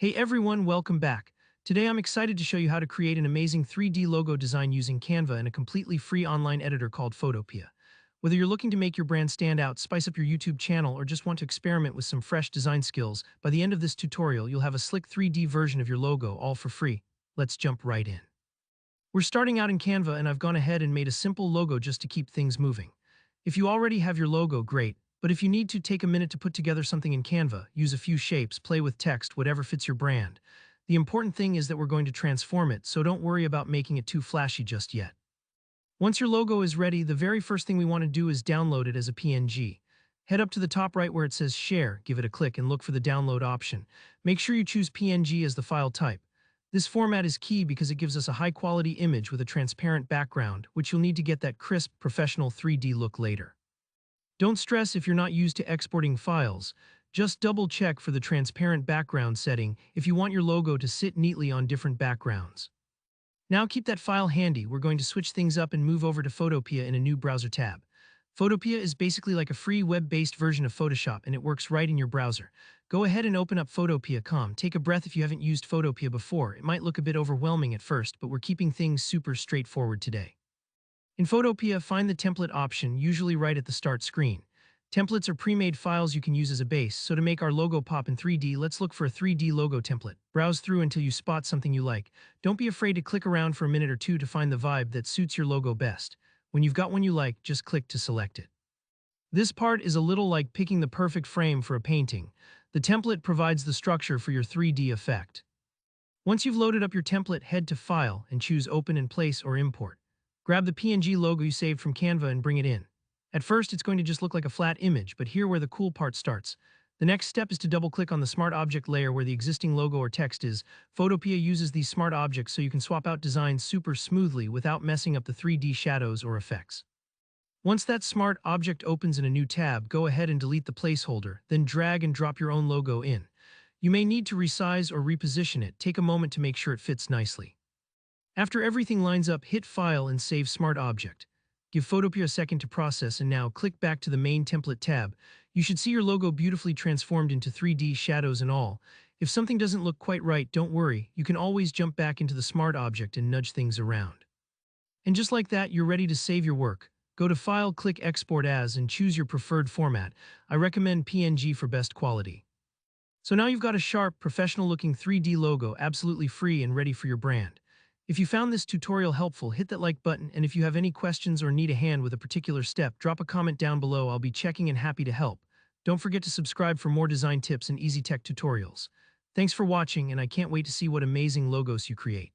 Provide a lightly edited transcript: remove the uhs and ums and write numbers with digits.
Hey everyone, welcome back. Today I'm excited to show you how to create an amazing 3D logo design using Canva and a completely free online editor called Photopea. Whether you're looking to make your brand stand out, spice up your YouTube channel, or just want to experiment with some fresh design skills, by the end of this tutorial you'll have a slick 3D version of your logo all for free. Let's jump right in. We're starting out in Canva and I've gone ahead and made a simple logo just to keep things moving. If you already have your logo, great, but if you need to take a minute to put together something in Canva, use a few shapes, play with text, whatever fits your brand. The important thing is that we're going to transform it, so don't worry about making it too flashy just yet. Once your logo is ready, the very first thing we want to do is download it as a PNG. Head up to the top right where it says Share, give it a click and look for the download option. Make sure you choose PNG as the file type. This format is key because it gives us a high-quality image with a transparent background, which you'll need to get that crisp, professional 3D look later. Don't stress if you're not used to exporting files. Just double-check for the transparent background setting if you want your logo to sit neatly on different backgrounds. Now keep that file handy. We're going to switch things up and move over to Photopea in a new browser tab. Photopea is basically like a free web-based version of Photoshop, and it works right in your browser. Go ahead and open up Photopea.com. Take a breath if you haven't used Photopea before. It might look a bit overwhelming at first, but we're keeping things super straightforward today. In Photopea, find the template option, usually right at the start screen. Templates are pre-made files you can use as a base, so to make our logo pop in 3D, let's look for a 3D logo template. Browse through until you spot something you like. Don't be afraid to click around for a minute or two to find the vibe that suits your logo best. When you've got one you like, just click to select it. This part is a little like picking the perfect frame for a painting. The template provides the structure for your 3D effect. Once you've loaded up your template, head to File and choose Open in Place or Import. Grab the PNG logo you saved from Canva and bring it in. At first, it's going to just look like a flat image, but here where the cool part starts. The next step is to double-click on the Smart Object layer where the existing logo or text is. Photopea uses these smart objects so you can swap out designs super smoothly without messing up the 3D shadows or effects. Once that smart object opens in a new tab, go ahead and delete the placeholder, then drag and drop your own logo in. You may need to resize or reposition it. Take a moment to make sure it fits nicely. After everything lines up, hit File and save Smart Object. Give Photopea a second to process and now click back to the main template tab. You should see your logo beautifully transformed into 3D shadows and all. If something doesn't look quite right, don't worry. You can always jump back into the Smart Object and nudge things around. And just like that, you're ready to save your work. Go to File, click Export As, and choose your preferred format. I recommend PNG for best quality. So now you've got a sharp, professional-looking 3D logo absolutely free and ready for your brand. If you found this tutorial helpful, hit that like button, and if you have any questions or need a hand with a particular step, drop a comment down below. I'll be checking and happy to help. Don't forget to subscribe for more design tips and easy tech tutorials. Thanks for watching, and I can't wait to see what amazing logos you create.